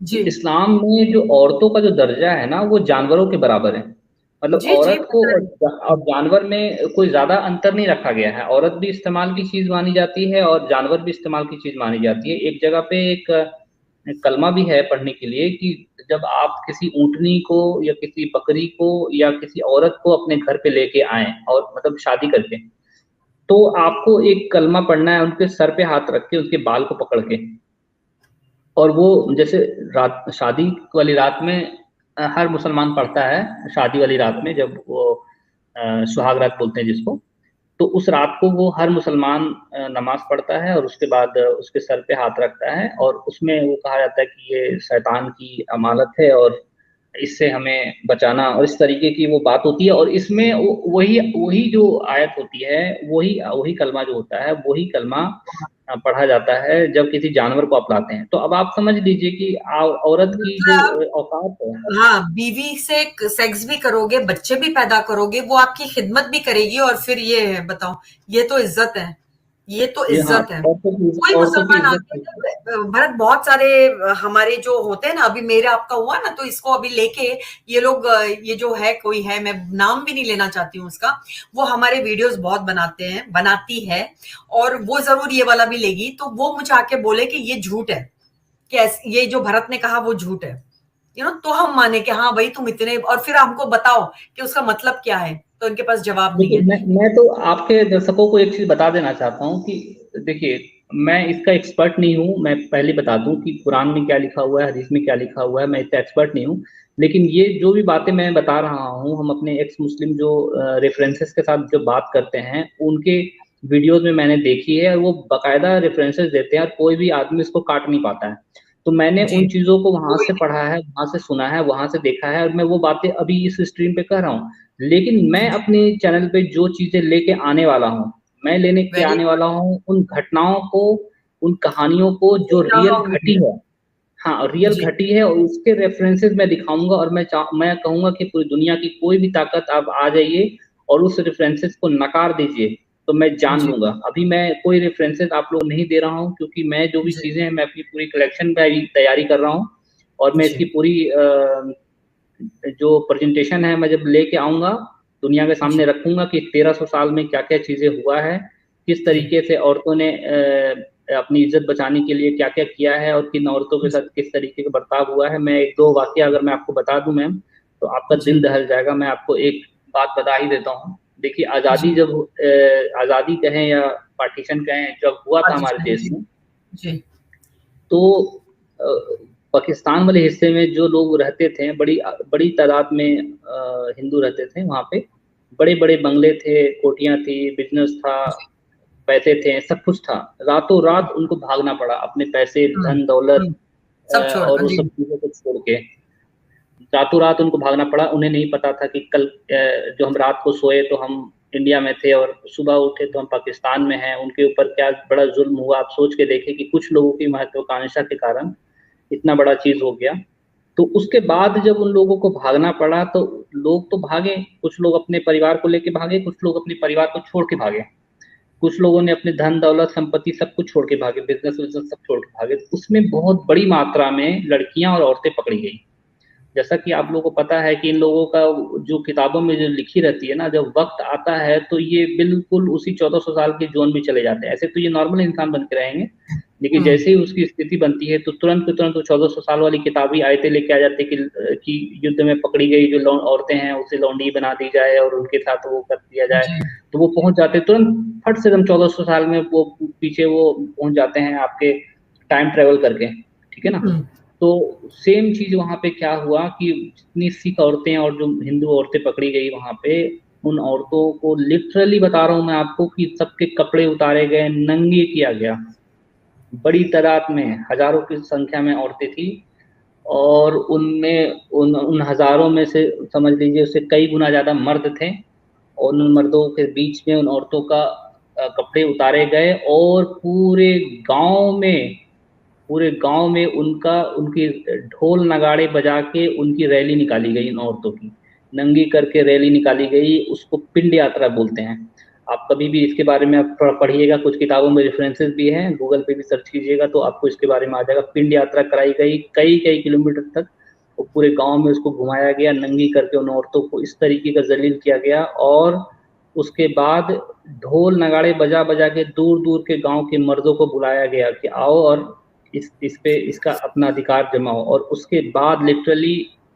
कि जी इस्लाम में जो औरतों का जो दर्जा है ना वो जानवरों के बराबर है। मतलब जी जी, औरत को पता और है। जानवर में कोई ज्यादा अंतर नहीं रखा गया है। औरत भी इस्तेमाल की चीज मानी जाती है और जानवर भी इस्तेमाल की चीज मानी जाती है। एक जगह पे एक कलमा भी है पढ़ने के लिए कि जब आप किसी ऊंटनी को या किसी बकरी को या किसी औरत को अपने घर पे लेके आए और मतलब शादी करके, तो आपको एक कलमा पढ़ना है उनके सर पे हाथ रख के उनके बाल को पकड़ के। और वो जैसे रात शादी वाली रात में हर मुसलमान पढ़ता है शादी वाली रात में, जब वो सुहाग रात बोलते हैं जिसको, तो उस रात को वो हर मुसलमान नमाज पढ़ता है और उसके बाद उसके सर पे हाथ रखता है और उसमें वो कहा जाता है कि ये शैतान की अमानत है और इससे हमें बचाना, और इस तरीके की वो बात होती है। और इसमें वही वही जो आयत होती है, वही वही कलमा जो होता है, वही कलमा पढ़ा जाता है जब किसी जानवर को अपनाते हैं। तो अब आप समझ लीजिए कि औरत की जो मतलब औकात है। हाँ, बीवी से सेक्स भी करोगे, बच्चे भी पैदा करोगे, वो आपकी खिदमत भी करेगी, और फिर ये है, बताओ, ये तो इज्जत है, ये तो ये हाँ, इज्जत है। कोई औरतों की मुसलमान इज्जत आके, है। भरत, बहुत सारे हमारे जो होते हैं ना, अभी मेरा आपका हुआ ना, तो इसको अभी लेके ये लोग, ये जो है, कोई है, मैं नाम भी नहीं लेना चाहती हूँ उसका, वो हमारे वीडियोस बहुत बनाते हैं, बनाती है, और वो जरूर ये वाला भी लेगी, तो वो मुझे आके बोले कि ये झूठ है, कि ये जो भरत ने कहा वो झूठ है, तो हम माने कि हाँ भाई, तुम इतने, और फिर हमको बताओ कि उसका मतलब क्या है, तो इनके पास जवाब नहीं देखिए, है। मैं तो आपके दर्शकों को एक चीज बता देना चाहता हूँ कि देखिए, मैं इसका एक्सपर्ट नहीं हूँ। मैं पहले बता दूं कि कुरान में क्या लिखा हुआ है, हदीस में क्या लिखा हुआ है, मैं इसका एक्सपर्ट नहीं हूँ। लेकिन ये जो भी बातें मैं बता रहा हूँ, हम अपने एक्स मुस्लिम जो रेफरेंसेस के साथ जो बात करते हैं उनके वीडियोज में मैंने देखी है, और वो बाकायदा रेफरेंसेस देते हैं और कोई भी आदमी इसको काट नहीं पाता है। तो मैंने जी, उन चीज़ों को वहां कोई से नहीं। पढ़ा है, वहां से सुना है, वहां से देखा है, और मैं वो बातें अभी इस स्ट्रीम पे कह रहा हूँ। लेकिन मैं अपने चैनल पे जो चीजें लेके आने वाला हूँ, मैं लेने के वेरी आने गुड। वाला हूँ उन घटनाओं को, उन कहानियों को जो रियल राह घटी हुई है। है। हाँ, रियल जी घटी है, और उसके रेफरेंसेस मैं दिखाऊंगा, और मैं कहूंगा कि पूरी दुनिया की कोई भी ताकत आप आ जाइए और उस रेफरेंसेस को नकार दीजिए, तो मैं जान जी लूंगा। अभी मैं कोई रेफरेंसेस आप लोग नहीं दे रहा हूँ, क्योंकि मैं जो भी जी चीजें हैं मैं अपनी पूरी कलेक्शन का ही तैयारी कर रहा हूँ। और मैं इसकी जी पूरी जो प्रेजेंटेशन है मैं जब लेके आऊंगा, दुनिया के सामने जी रखूंगा कि 1300 साल में क्या क्या चीजें हुआ है, किस जी तरीके से औरतों ने अपनी इज्जत बचाने के लिए क्या क्या किया है, और किन औरतों के जी साथ किस तरीके का बर्ताव हुआ है। मैं एक दो वाकया अगर मैं आपको बता दूं मैम, तो आपका जी दिल दहल जाएगा। मैं आपको एक बात बता ही देता हूँ। देखिए, आज़ादी जी। जब आज़ादी कहें या पार्टीशन कहें, जब हुआ था हमारे पाकिस्तान। देश जी में, जी तो अ, पाकिस्तान वाले हिस्से में जो लोग रहते थे, बड़ी बड़ी तादाद में हिंदू रहते थे वहाँ पे। बड़े बड़े बंगले थे, कोठियाँ थी, बिजनेस था, जी। पैसे थे, सब कुछ था। रातों रात उनको भागना पड़ा अपने पैसे, हम्म धन दौलत हम्म। सब और छोड़कर। वो जी सब चीज़ों को छोड़ के रातों रात उनको भागना पड़ा। उन्हें नहीं पता था कि कल जो हम रात को सोए तो हम इंडिया में थे और सुबह उठे तो हम पाकिस्तान में हैं। उनके ऊपर क्या बड़ा जुल्म हुआ, आप सोच के देखें कि कुछ लोगों की महत्वाकांक्षा के कारण इतना बड़ा चीज हो गया। तो उसके बाद जब उन लोगों को भागना पड़ा, तो लोग तो भागे, कुछ लोग अपने परिवार को लेके भागे, कुछ लोग अपने परिवार को छोड़ के भागे, कुछ लोगों ने अपने धन दौलत संपत्ति सब कुछ छोड़ के भागे, बिजनेस विजनेस सब छोड़ के भागे। तो उसमें बहुत बड़ी मात्रा में लड़कियां और औरतें पकड़ी गई। जैसा कि आप लोगों को पता है कि इन लोगों का जो किताबों में जो लिखी रहती है ना, जब वक्त आता है तो ये बिल्कुल उसी 1400 साल के जोन में चले जाते हैं। ऐसे तो ये नॉर्मल इंसान बन के रहेंगे, लेकिन हम्म। जैसे ही उसकी स्थिति बनती है तो तुरंत के तुरंत वो 1400 साल वाली किताबी आयतें लेके आ जाते हैं कि युद्ध में पकड़ी गई जो औरतें हैं उसे लौंडी बना दी जाए और उनके साथ वो कर दिया जाए। जी। तो वो पहुंच जाते हैं तुरंत, फट से एकदम 1400 साल में वो पीछे वो पहुंच जाते हैं आपके, टाइम ट्रेवल करके। ठीक है ना? हम्म। तो सेम चीज वहां पे क्या हुआ कि जितनी सिख औरतें और जो हिंदू औरतें पकड़ी गई वहां पे, उन औरतों को लिटरली बता रहा हूं मैं आपको कि सबके कपड़े उतारे गए, नंगे किया गया। बड़ी तादाद में, हजारों की संख्या में औरतें थी। और उनमें उन हजारों में से समझ लीजिए उससे कई गुना ज्यादा मर्द थे। और उन मर्दों के बीच में उन औरतों का कपड़े उतारे गए, और पूरे गांव में उनका उनकी ढोल नगाड़े बजा के उनकी रैली निकाली गई। इन औरतों की नंगी करके रैली निकाली गई, उसको पिंड यात्रा बोलते हैं। आप कभी भी इसके बारे में आप थोड़ा पढ़िएगा, कुछ किताबों में रेफरेंसेस भी हैं, गूगल पे भी सर्च कीजिएगा तो आपको इसके बारे में आ जाएगा। पिंड यात्रा कराई गई कई कई किलोमीटर तक, वो पूरे गांव में उसको घुमाया गया, नंगी करके उन औरतों को इस तरीके का जलील किया गया, और उसके बाद ढोल नगाड़े बजा बजा के दूर दूर के गांव के मर्दों को बुलाया गया कि आओ और इस पे इसका अपना अधिकार जमाओ। और उसके बाद लिटरली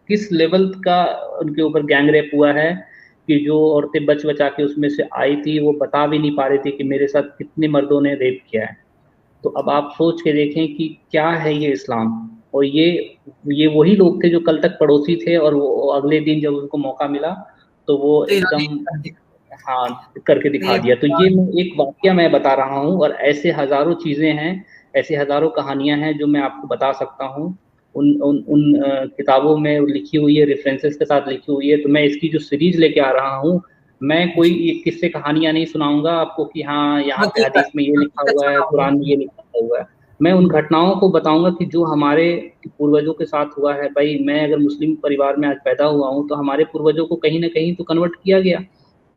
किस लेवल का उनके ऊपर गैंग रेप हुआ है कि जो औरतें बच बचा के उसमें से आई थी वो बता भी नहीं पा रही थी कि मेरे साथ कितने मर्दों ने रेप किया है। तो अब आप सोच के देखें कि क्या है ये इस्लाम। और ये वही लोग थे जो कल तक पड़ोसी थे, और वो अगले दिन जब उनको मौका मिला तो वो तो इन्होंने एकदम हाँ करके दिखा दिया। तो ये मैं एक वाकया मैं बता रहा हूँ, और ऐसे हजारों चीजें हैं, ऐसे हजारों कहानियां हैं जो मैं आपको बता सकता हूँ। उन उन उन किताबों में लिखी हुई है, रेफरेंसेस के साथ लिखी हुई है। तो मैं इसकी जो सीरीज लेके आ रहा हूँ, मैं कोई जी, ये किस्से कहानियां नहीं सुनाऊंगा आपको कि हाँ यहाँ पे हकीकत हदीस में ये लिखा हकीकत हुआ है, सुनाओगे। कुरान में ये लिखा हुआ है। मैं उन घटनाओं को बताऊंगा कि जो हमारे पूर्वजों के साथ हुआ है। भाई मैं अगर मुस्लिम परिवार में आज पैदा हुआ हूँ तो हमारे पूर्वजों को कहीं ना कहीं तो कन्वर्ट किया गया,